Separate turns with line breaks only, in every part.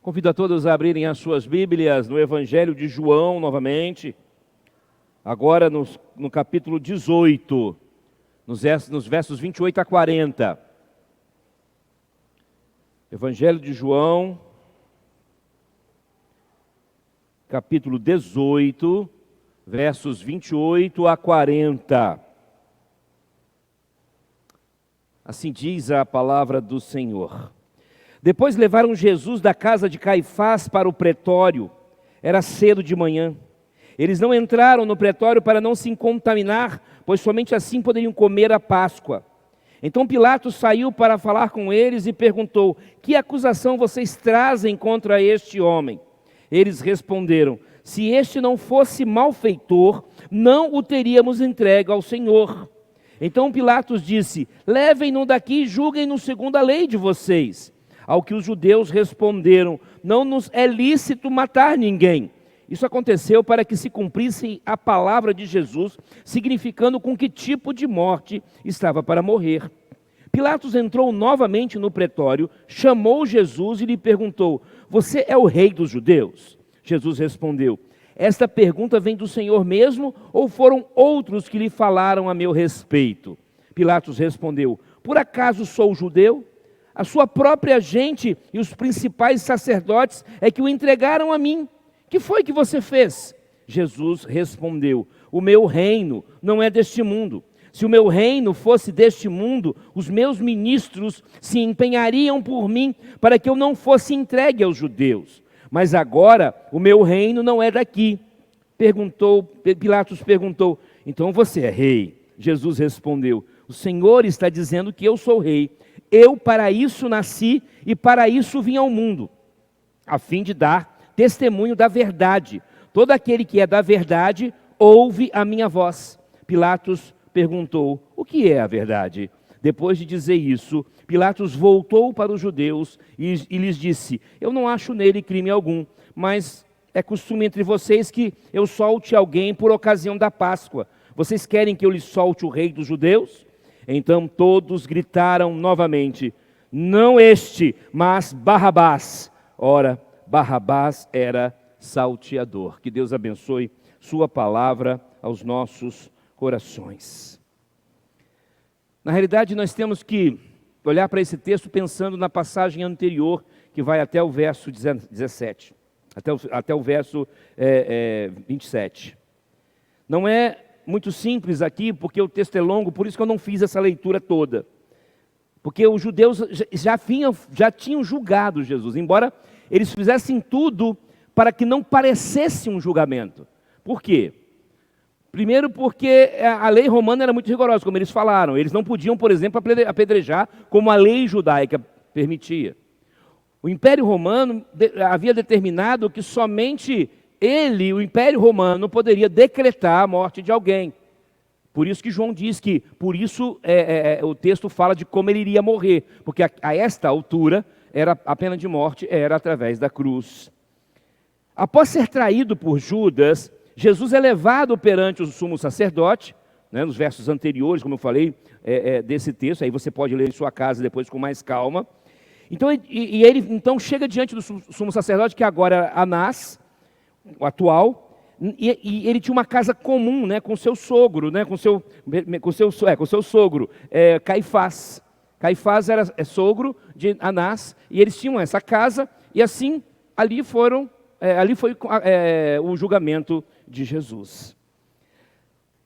Convido a todos a abrirem as suas Bíblias no Evangelho de João, novamente. Agora no capítulo 18, nos versos 28 a 40. Evangelho de João, capítulo 18, versos 28 a 40. Assim diz a palavra do Senhor. Depois levaram Jesus da casa de Caifás para o pretório. Era cedo de manhã. Eles não entraram no pretório para não se contaminar, pois somente assim poderiam comer a Páscoa. Então Pilatos saiu para falar com eles e perguntou: que acusação vocês trazem contra este homem? Eles responderam: se este não fosse malfeitor, não o teríamos entregue ao Senhor. Então Pilatos disse: levem-no daqui e julguem-no segundo a lei de vocês. Ao que os judeus responderam: não nos é lícito matar ninguém. Isso aconteceu para que se cumprisse a palavra de Jesus, significando com que tipo de morte estava para morrer. Pilatos entrou novamente no pretório, chamou Jesus e lhe perguntou: você é o rei dos judeus? Jesus respondeu: esta pergunta vem do Senhor mesmo, ou foram outros que lhe falaram a meu respeito? Pilatos respondeu: por acaso sou judeu? A sua própria gente e os principais sacerdotes é que o entregaram a mim. Que foi que você fez? Jesus respondeu: o meu reino não é deste mundo. Se o meu reino fosse deste mundo, os meus ministros se empenhariam por mim para que eu não fosse entregue aos judeus. Mas agora o meu reino não é daqui. Pilatos perguntou: então você é rei? Jesus respondeu: o Senhor está dizendo que eu sou rei. Eu para isso nasci e para isso vim ao mundo, a fim de dar testemunho da verdade. Todo aquele que é da verdade ouve a minha voz. Pilatos perguntou: o que é a verdade? Depois de dizer isso, Pilatos voltou para os judeus e lhes disse: eu não acho nele crime algum, mas é costume entre vocês que eu solte alguém por ocasião da Páscoa. Vocês querem que eu lhes solte o rei dos judeus? Então todos gritaram novamente: não este, mas Barrabás. Ora, Barrabás era salteador. Que Deus abençoe sua palavra aos nossos corações. Na realidade, nós temos que olhar para esse texto pensando na passagem anterior, que vai até o verso 17, até o verso 27. Não é muito simples aqui, porque o texto é longo, por isso que eu não fiz essa leitura toda. Porque os judeus já tinham julgado Jesus, embora eles fizessem tudo para que não parecesse um julgamento. Por quê? Primeiro porque a lei romana era muito rigorosa, como eles falaram. Eles não podiam, por exemplo, apedrejar como a lei judaica permitia. O Império Romano havia determinado que somente o Império Romano, poderia decretar a morte de alguém. Por isso que João diz que, o texto fala de como ele iria morrer, porque a esta altura, a pena de morte era através da cruz. Após ser traído por Judas, Jesus é levado perante o sumo sacerdote, né, nos versos anteriores, como eu falei, desse texto, aí você pode ler em sua casa depois com mais calma. Então, ele então chega diante do sumo sacerdote, que agora é Anás, o atual, e ele tinha uma casa comum, né, com seu sogro, né, com seu sogro, Caifás. Caifás era sogro de Anás, e eles tinham essa casa, e assim ali foi o julgamento de Jesus.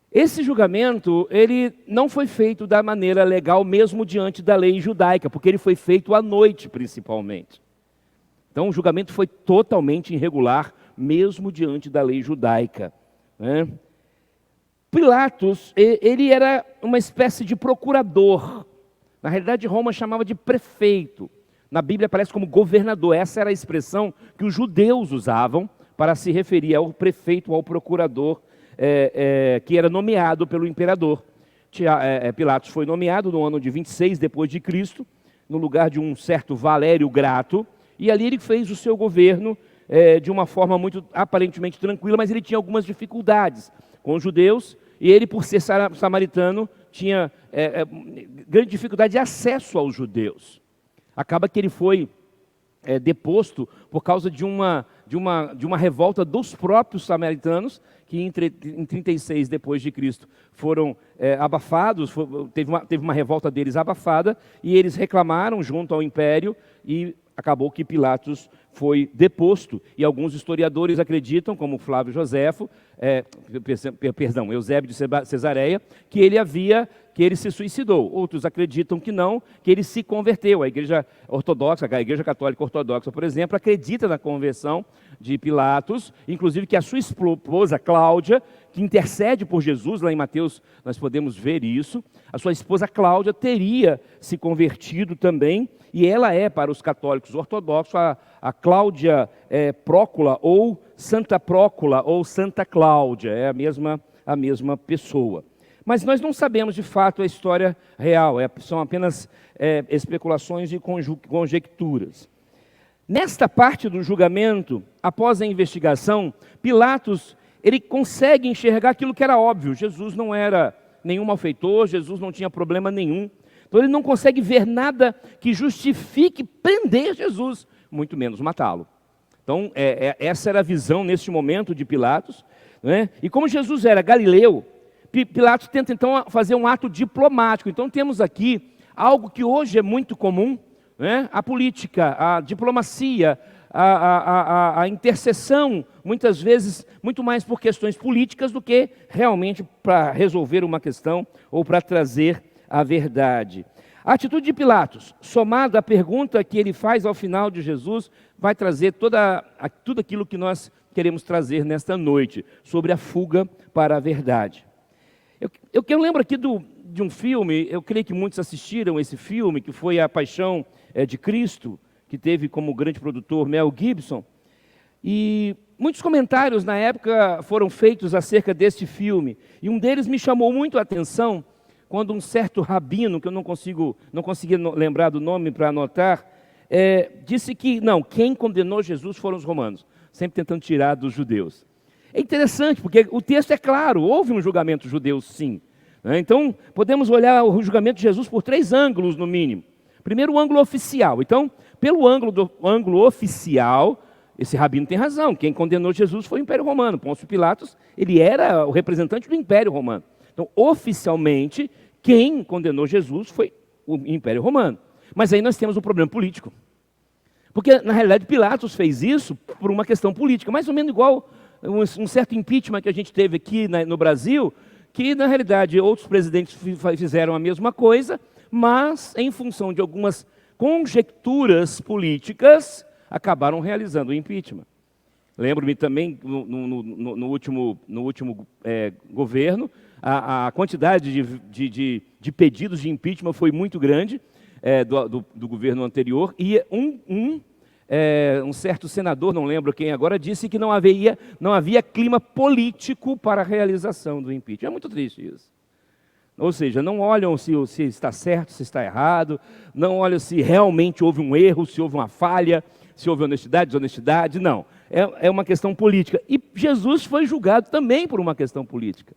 Esse julgamento, ele não foi feito da maneira legal, mesmo diante da lei judaica, porque ele foi feito à noite, principalmente. Então, o julgamento foi totalmente irregular, mesmo diante da lei judaica, né? Pilatos, ele era uma espécie de procurador. Na realidade, Roma chamava de prefeito. Na Bíblia aparece como governador. Essa era a expressão que os judeus usavam para se referir ao prefeito, ao procurador, que era nomeado pelo imperador. Pilatos foi nomeado no ano de 26 depois de Cristo, no lugar de um certo Valério Grato, e ali ele fez o seu governo de uma forma muito aparentemente tranquila, mas ele tinha algumas dificuldades com os judeus, e ele, por ser samaritano, tinha grande dificuldade de acesso aos judeus. Acaba que ele foi deposto por causa de uma revolta dos próprios samaritanos, que em 36 depois de Cristo foram abafados, teve uma revolta deles abafada, e eles reclamaram junto ao império, e acabou que Pilatos foi deposto. E alguns historiadores acreditam, como Flávio Joséfo, Eusébio de Cesareia, que ele se suicidou. Outros acreditam que não, que ele se converteu. A Igreja Ortodoxa, a Igreja Católica Ortodoxa, por exemplo, acredita na conversão de Pilatos, inclusive que a sua esposa Cláudia, que intercede por Jesus, lá em Mateus nós podemos ver isso, a sua esposa Cláudia teria se convertido também, e ela é, para os católicos ortodoxos, a Cláudia Prócula, ou Santa Prócula, ou Santa Cláudia, é a mesma pessoa. Mas nós não sabemos de fato a história real, são apenas especulações e conjecturas. Nesta parte do julgamento, após a investigação, Pilatos, ele consegue enxergar aquilo que era óbvio. Jesus não era nenhum malfeitor, Jesus não tinha problema nenhum. Então ele não consegue ver nada que justifique prender Jesus, muito menos matá-lo. Então essa era a visão neste momento de Pilatos, né? E como Jesus era galileu, Pilatos tenta então fazer um ato diplomático. Então temos aqui algo que hoje é muito comum, né? A política, a diplomacia, a intercessão, muitas vezes muito mais por questões políticas do que realmente para resolver uma questão ou para trazer a verdade. A atitude de Pilatos, somada à pergunta que ele faz ao final de Jesus, vai trazer tudo aquilo que nós queremos trazer nesta noite, sobre a fuga para a verdade. Eu lembro aqui de um filme, eu creio que muitos assistiram esse filme, que foi A Paixão de Cristo, que teve como grande produtor Mel Gibson, e muitos comentários na época foram feitos acerca desse filme, e um deles me chamou muito a atenção, quando um certo rabino, que eu não conseguia lembrar do nome para anotar, disse que, não, quem condenou Jesus foram os romanos, sempre tentando tirar dos judeus. É interessante, porque o texto é claro, houve um julgamento judeu sim. Então, podemos olhar o julgamento de Jesus por 3 ângulos, no mínimo. Primeiro, o ângulo oficial. Então, pelo ângulo oficial, esse rabino tem razão, quem condenou Jesus foi o Império Romano. Pôncio Pilatos, ele era o representante do Império Romano. Então, oficialmente, quem condenou Jesus foi o Império Romano. Mas aí nós temos um problema político. Porque, na realidade, Pilatos fez isso por uma questão política, mais ou menos igual um certo impeachment que a gente teve aqui no Brasil, que, na realidade, outros presidentes fizeram a mesma coisa, mas, em função de algumas conjecturas políticas, acabaram realizando o impeachment. Lembro-me também, no último governo, a quantidade de pedidos de impeachment foi muito grande do governo anterior, e um certo senador, não lembro quem agora, disse que não havia clima político para a realização do impeachment. É muito triste isso. Ou seja, não olham se está certo, se está errado, não olham se realmente houve um erro, se houve uma falha, se houve honestidade, desonestidade, não. É uma questão política. E Jesus foi julgado também por uma questão política.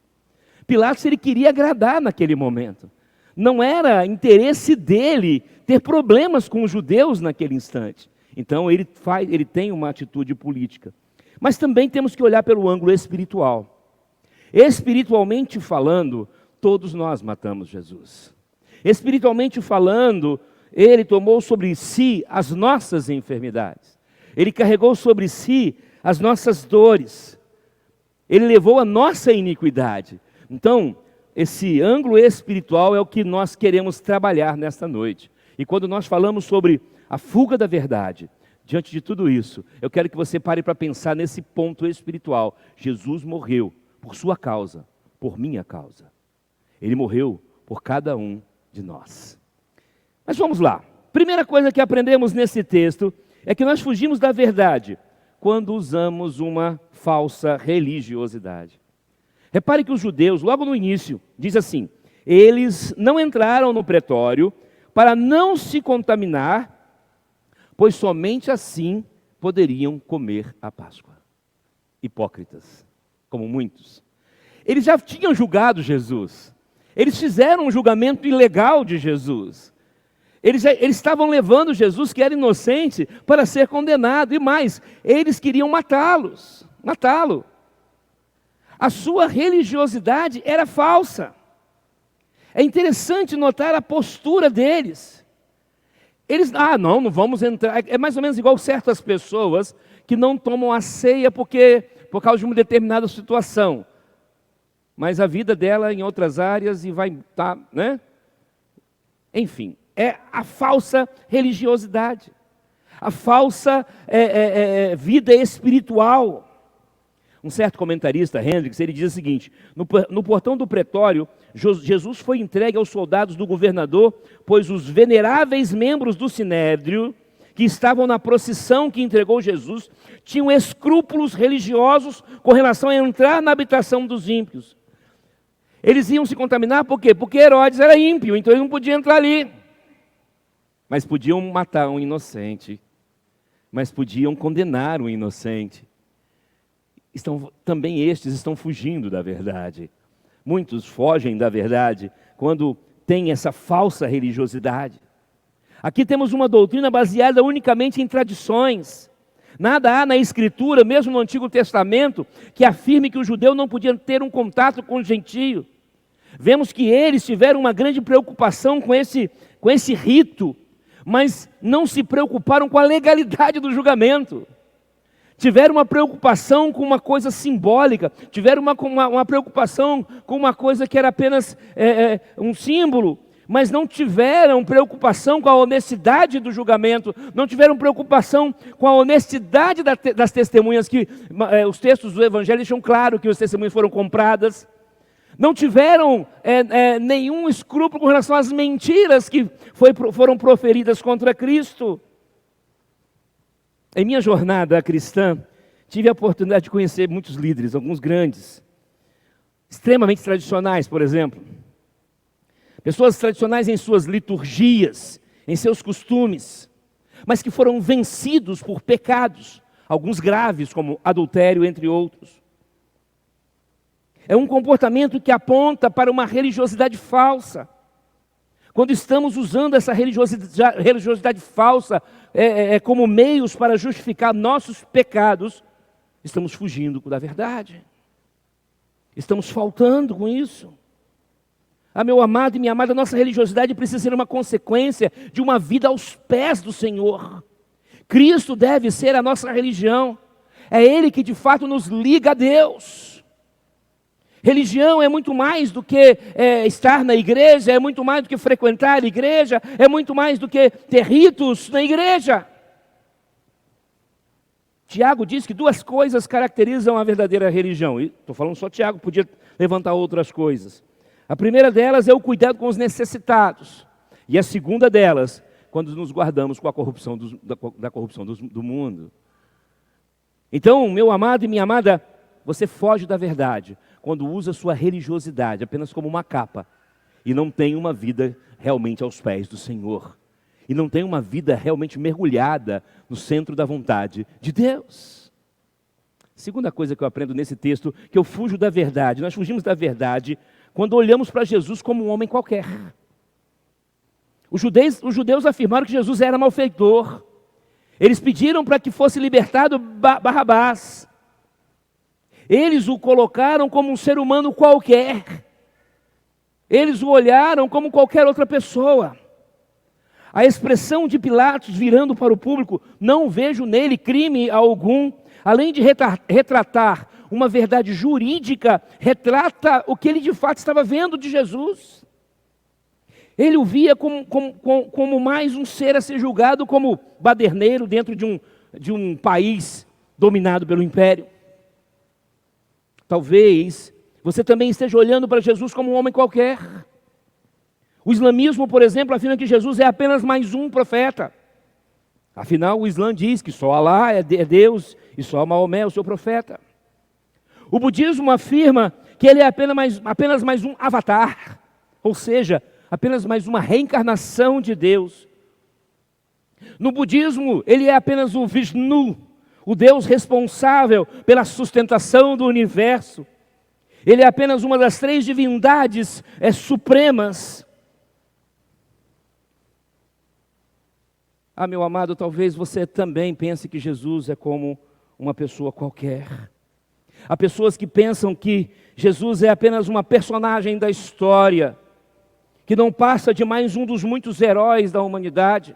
Pilatos, ele queria agradar naquele momento. Não era interesse dele ter problemas com os judeus naquele instante. Então, ele tem uma atitude política. Mas também temos que olhar pelo ângulo espiritual. Espiritualmente falando, todos nós matamos Jesus. Espiritualmente falando, ele tomou sobre si as nossas enfermidades. Ele carregou sobre si as nossas dores. Ele levou a nossa iniquidade. Então, esse ângulo espiritual é o que nós queremos trabalhar nesta noite. E quando nós falamos sobre a fuga da verdade, diante de tudo isso, eu quero que você pare para pensar nesse ponto espiritual. Jesus morreu por sua causa, por minha causa. Ele morreu por cada um de nós. Mas vamos lá. Primeira coisa que aprendemos nesse texto é que nós fugimos da verdade quando usamos uma falsa religiosidade. Repare que os judeus, logo no início, diz assim: eles não entraram no pretório para não se contaminar, pois somente assim poderiam comer a Páscoa. Hipócritas, como muitos. Eles já tinham julgado Jesus. Eles fizeram um julgamento ilegal de Jesus. Eles estavam levando Jesus, que era inocente, para ser condenado. E mais, eles queriam matá-lo. A sua religiosidade era falsa. É interessante notar a postura deles. Eles, não vamos entrar. É mais ou menos igual certas pessoas que não tomam a ceia por causa de uma determinada situação. Mas a vida dela em outras áreas e vai estar, né? Enfim, é a falsa religiosidade, a falsa vida espiritual. Um certo comentarista, Hendricks, ele diz o seguinte: no portão do pretório, Jesus foi entregue aos soldados do governador, pois os veneráveis membros do Sinédrio, que estavam na procissão que entregou Jesus, tinham escrúpulos religiosos com relação a entrar na habitação dos ímpios. Eles iam se contaminar por quê? Porque Herodes era ímpio, então ele não podia entrar ali. Mas podiam matar um inocente. Mas podiam condenar um inocente. Também estes estão fugindo da verdade. Muitos fogem da verdade quando têm essa falsa religiosidade. Aqui temos uma doutrina baseada unicamente em tradições. Nada há na Escritura, mesmo no Antigo Testamento, que afirme que o judeu não podia ter um contato com o gentio. Vemos que eles tiveram uma grande preocupação com esse rito, mas não se preocuparam com a legalidade do julgamento. Tiveram uma preocupação com uma coisa simbólica, tiveram uma preocupação com uma coisa que era apenas um símbolo, mas não tiveram preocupação com a honestidade do julgamento, não tiveram preocupação com a honestidade das testemunhas, que os textos do Evangelho deixam claro que as testemunhas foram compradas. Não tiveram nenhum escrúpulo com relação às mentiras que foram proferidas contra Cristo. Em minha jornada cristã, tive a oportunidade de conhecer muitos líderes, alguns grandes, extremamente tradicionais, por exemplo. Pessoas tradicionais em suas liturgias, em seus costumes, mas que foram vencidos por pecados, alguns graves, como adultério, entre outros. É um comportamento que aponta para uma religiosidade falsa. Quando estamos usando essa religiosidade falsa como meios para justificar nossos pecados, estamos fugindo da verdade. Estamos faltando com isso. Meu amado e minha amada, nossa religiosidade precisa ser uma consequência de uma vida aos pés do Senhor. Cristo deve ser a nossa religião. É Ele que de fato nos liga a Deus. Religião é muito mais do que estar na igreja, é muito mais do que frequentar a igreja, é muito mais do que ter ritos na igreja. Tiago diz que duas coisas caracterizam a verdadeira religião. Estou falando só Tiago, podia levantar outras coisas. A primeira delas é o cuidado com os necessitados. E a segunda delas, quando nos guardamos com a corrupção da corrupção do mundo. Então, meu amado e minha amada, você foge da verdade quando usa sua religiosidade apenas como uma capa e não tem uma vida realmente aos pés do Senhor. E não tem uma vida realmente mergulhada no centro da vontade de Deus. Segunda coisa que eu aprendo nesse texto, que eu fujo da verdade. Nós fugimos da verdade quando olhamos para Jesus como um homem qualquer. Os judeus afirmaram que Jesus era malfeitor. Eles pediram para que fosse libertado Barrabás. Eles o colocaram como um ser humano qualquer. Eles o olharam como qualquer outra pessoa. A expressão de Pilatos virando para o público, não vejo nele crime algum, além de retratar uma verdade jurídica, retrata o que ele de fato estava vendo de Jesus. Ele o via como mais um ser a ser julgado como baderneiro dentro de um país dominado pelo império. Talvez você também esteja olhando para Jesus como um homem qualquer. O islamismo, por exemplo, afirma que Jesus é apenas mais um profeta. Afinal, o Islã diz que só Alá é Deus e só Maomé é o seu profeta. O budismo afirma que ele é apenas mais um avatar, ou seja, apenas mais uma reencarnação de Deus. No budismo, ele é apenas o Vishnu, o Deus responsável pela sustentação do universo. Ele é apenas uma das 3 divindades supremas. Ah, meu amado, talvez você também pense que Jesus é como uma pessoa qualquer. Há pessoas que pensam que Jesus é apenas uma personagem da história, que não passa de mais um dos muitos heróis da humanidade.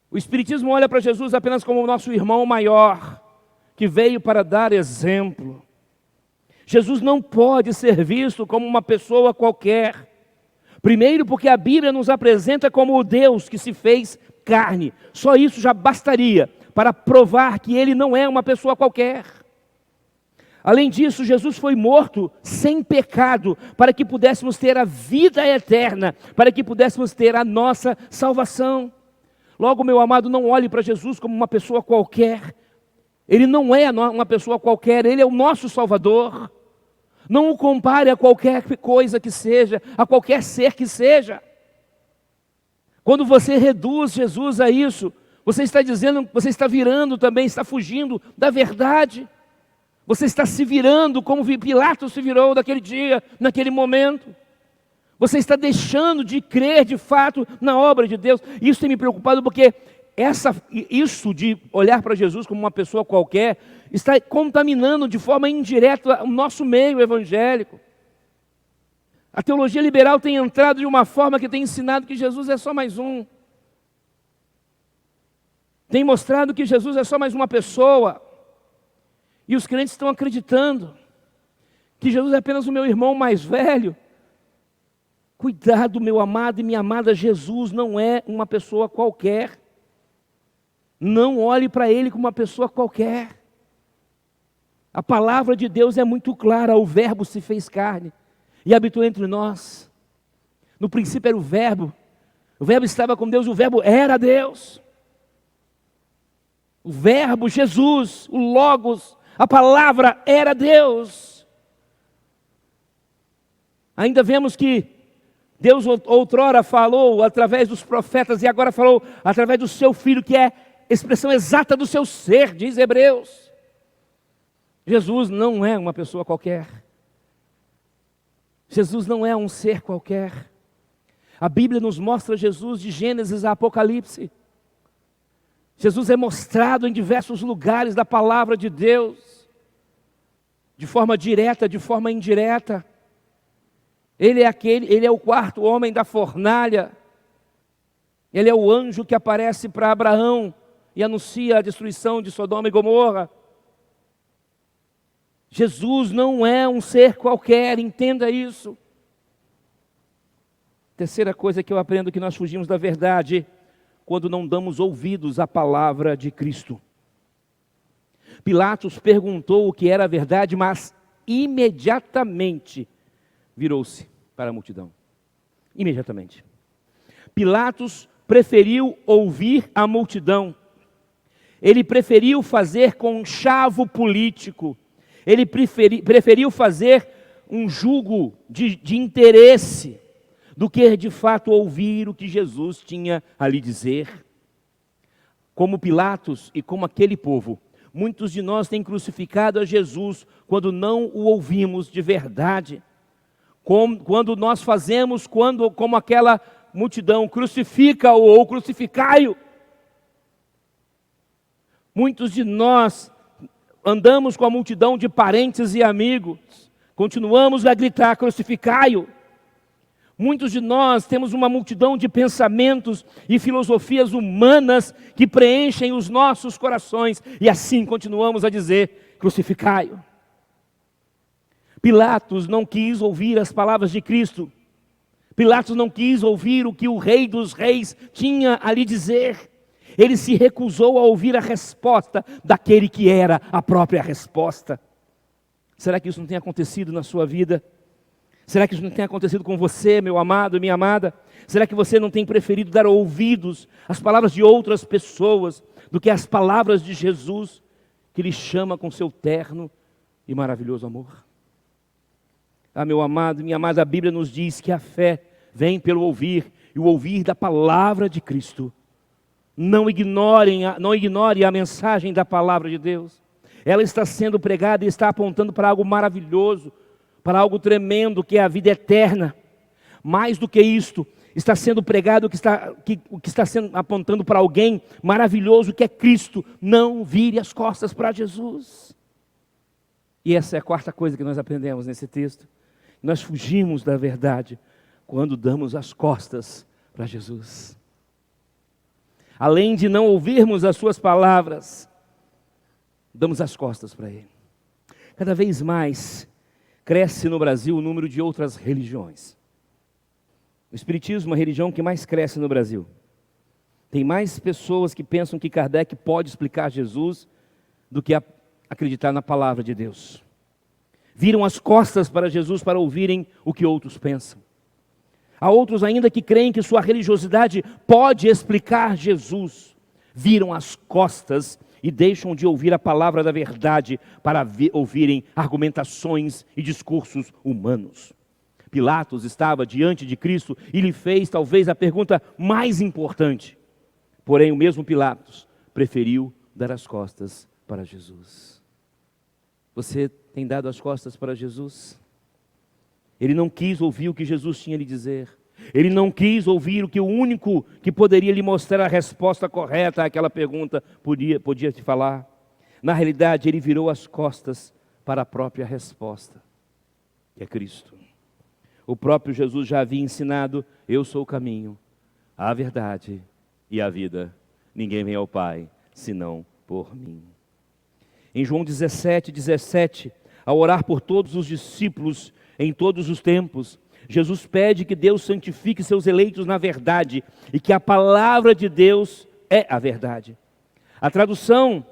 O Espiritismo olha para Jesus apenas como o nosso irmão maior, que veio para dar exemplo. Jesus não pode ser visto como uma pessoa qualquer. Primeiro, porque a Bíblia nos apresenta como o Deus que se fez carne. Só isso já bastaria para provar que Ele não é uma pessoa qualquer. Além disso, Jesus foi morto sem pecado, para que pudéssemos ter a vida eterna, para que pudéssemos ter a nossa salvação. Logo, meu amado, não olhe para Jesus como uma pessoa qualquer. Ele não é uma pessoa qualquer, Ele é o nosso Salvador. Não o compare a qualquer coisa que seja, a qualquer ser que seja. Quando você reduz Jesus a isso, você está dizendo, você está virando também, está fugindo da verdade. Você está se virando como Pilatos se virou naquele dia, naquele momento. Você está deixando de crer de fato na obra de Deus. Isso tem me preocupado porque isso de olhar para Jesus como uma pessoa qualquer está contaminando de forma indireta o nosso meio evangélico. A teologia liberal tem entrado de uma forma que tem ensinado que Jesus é só mais um. Tem mostrado que Jesus é só mais uma pessoa. E os crentes estão acreditando que Jesus é apenas o meu irmão mais velho. Cuidado, meu amado e minha amada, Jesus não é uma pessoa qualquer. Não olhe para Ele como uma pessoa qualquer. A palavra de Deus é muito clara, o Verbo se fez carne e habitou entre nós. No princípio era o Verbo estava com Deus, o Verbo era Deus. O Verbo, Jesus, o Logos, a palavra era Deus. Ainda vemos que Deus outrora falou através dos profetas e agora falou através do seu Filho, que é expressão exata do seu ser, diz Hebreus. Jesus não é uma pessoa qualquer. Jesus não é um ser qualquer. A Bíblia nos mostra Jesus de Gênesis a Apocalipse. Jesus é mostrado em diversos lugares da palavra de Deus, de forma direta, de forma indireta. Ele é o quarto homem da fornalha. Ele é o anjo que aparece para Abraão e anuncia a destruição de Sodoma e Gomorra. Jesus não é um ser qualquer, entenda isso. Terceira coisa que eu aprendo, que nós fugimos da verdade quando não damos ouvidos à palavra de Cristo. Pilatos perguntou o que era a verdade, mas imediatamente virou-se para a multidão. Imediatamente. Pilatos preferiu ouvir a multidão. Ele preferiu fazer conchavo político. Ele preferiu fazer um julgo de interesse do que de fato ouvir o que Jesus tinha a lhe dizer. Como Pilatos e como aquele povo, muitos de nós têm crucificado a Jesus quando não o ouvimos de verdade. Quando nós fazemos, como aquela multidão, crucifica-o ou crucificai-o. Muitos de nós andamos com a multidão de parentes e amigos, continuamos a gritar, crucificai-o. Muitos de nós temos uma multidão de pensamentos e filosofias humanas que preenchem os nossos corações, e assim continuamos a dizer, crucificai-o. Pilatos não quis ouvir as palavras de Cristo. Pilatos não quis ouvir o que o Rei dos Reis tinha a lhe dizer. Ele se recusou a ouvir a resposta daquele que era a própria resposta. Será que isso não tem acontecido na sua vida? Será que isso não tem acontecido com você, meu amado e minha amada? Será que você não tem preferido dar ouvidos às palavras de outras pessoas do que às palavras de Jesus, que lhe chama com seu terno e maravilhoso amor? Ah, meu amado e minha amada, a Bíblia nos diz que a fé vem pelo ouvir, e o ouvir da palavra de Cristo. Não ignore a mensagem da palavra de Deus. Ela está sendo pregada e está apontando para algo maravilhoso, para algo tremendo, que é a vida eterna. Mais do que isto, está sendo pregado, o que está sendo apontando para alguém maravilhoso que é Cristo. Não vire as costas para Jesus. E essa é a quarta coisa que nós aprendemos nesse texto. Nós fugimos da verdade quando damos as costas para Jesus. Além de não ouvirmos as suas palavras, damos as costas para Ele. Cada vez mais cresce no Brasil o número de outras religiões. O Espiritismo é a religião que mais cresce no Brasil. Tem mais pessoas que pensam que Kardec pode explicar Jesus do que acreditar na palavra de Deus. Viram as costas para Jesus para ouvirem o que outros pensam. Há outros ainda que creem que sua religiosidade pode explicar Jesus. Viram as costas e deixam de ouvir a palavra da verdade para ouvirem argumentações e discursos humanos. Pilatos estava diante de Cristo e lhe fez talvez a pergunta mais importante. Porém, o mesmo Pilatos preferiu dar as costas para Jesus. Você tem dado as costas para Jesus? Ele não quis ouvir o que Jesus tinha a lhe dizer. Ele não quis ouvir o que o único que poderia lhe mostrar a resposta correta àquela pergunta podia te falar. Na realidade, ele virou as costas para a própria resposta, que é Cristo. O próprio Jesus já havia ensinado: eu sou o caminho, a verdade e a vida. Ninguém vem ao Pai, senão por mim. Em João 17, ao orar por todos os discípulos em todos os tempos, Jesus pede que Deus santifique seus eleitos na verdade e que a palavra de Deus é a verdade. A tradução,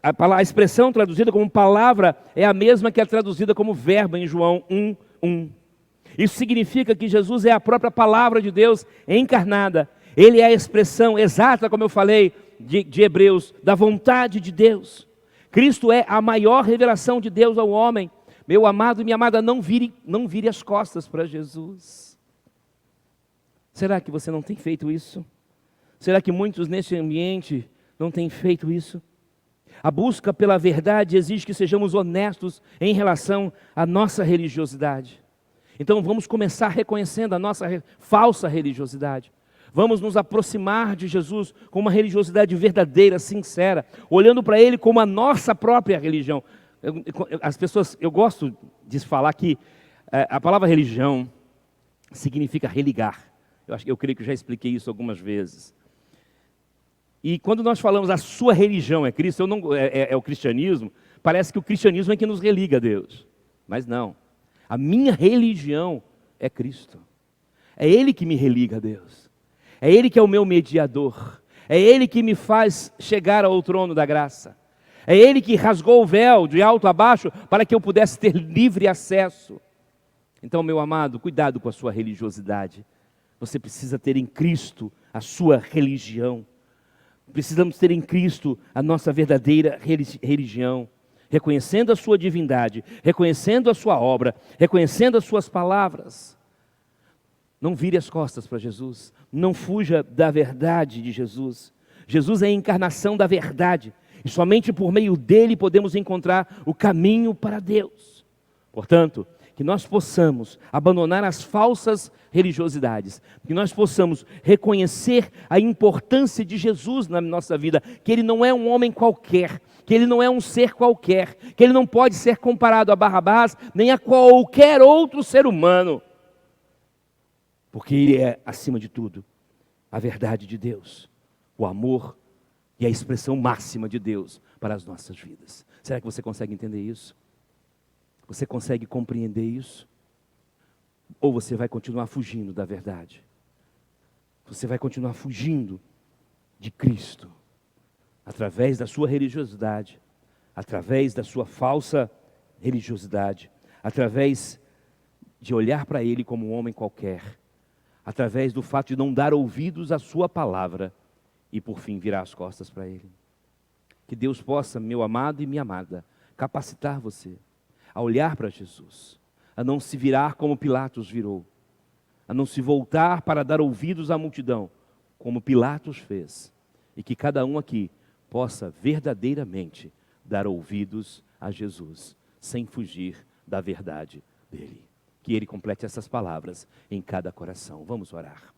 a expressão traduzida como palavra é a mesma que é traduzida como verbo em João 1:1. Isso significa que Jesus é a própria palavra de Deus encarnada. Ele é a expressão exata, como eu falei, de Hebreus, da vontade de Deus. Cristo é a maior revelação de Deus ao homem. Meu amado e minha amada, não vire as costas para Jesus. Será que você não tem feito isso? Será que muitos nesse ambiente não têm feito isso? A busca pela verdade exige que sejamos honestos em relação à nossa religiosidade. Então vamos começar reconhecendo a nossa falsa religiosidade. Vamos nos aproximar de Jesus com uma religiosidade verdadeira, sincera, olhando para Ele como a nossa própria religião. Eu gosto de falar que a palavra religião significa religar. Eu creio que eu já expliquei isso algumas vezes. E quando nós falamos a sua religião é Cristo, é o cristianismo, parece que o cristianismo é que nos religa a Deus. Mas não. A minha religião é Cristo. É Ele que me religa a Deus. É Ele que é o meu mediador. É Ele que me faz chegar ao trono da graça. É Ele que rasgou o véu de alto a baixo para que eu pudesse ter livre acesso. Então, meu amado, cuidado com a sua religiosidade. Você precisa ter em Cristo a sua religião. Precisamos ter em Cristo a nossa verdadeira religião. Reconhecendo a sua divindade, reconhecendo a sua obra, reconhecendo as suas palavras. Não vire as costas para Jesus. Não fuja da verdade de Jesus. Jesus é a encarnação da verdade. E somente por meio dele podemos encontrar o caminho para Deus. Portanto, que nós possamos abandonar as falsas religiosidades, que nós possamos reconhecer a importância de Jesus na nossa vida, que Ele não é um homem qualquer, que Ele não é um ser qualquer, que Ele não pode ser comparado a Barrabás, nem a qualquer outro ser humano, porque Ele é, acima de tudo, a verdade de Deus, o amor e a expressão máxima de Deus para as nossas vidas. Será que você consegue entender isso? Você consegue compreender isso? Ou você vai continuar fugindo da verdade? Você vai continuar fugindo de Cristo, através da sua religiosidade, através da sua falsa religiosidade, através de olhar para Ele como um homem qualquer, através do fato de não dar ouvidos à sua palavra e por fim virar as costas para Ele. Que Deus possa, meu amado e minha amada, capacitar você a olhar para Jesus, a não se virar como Pilatos virou, a não se voltar para dar ouvidos à multidão, como Pilatos fez, e que cada um aqui possa verdadeiramente dar ouvidos a Jesus, sem fugir da verdade dele. Que Ele complete essas palavras em cada coração. Vamos orar.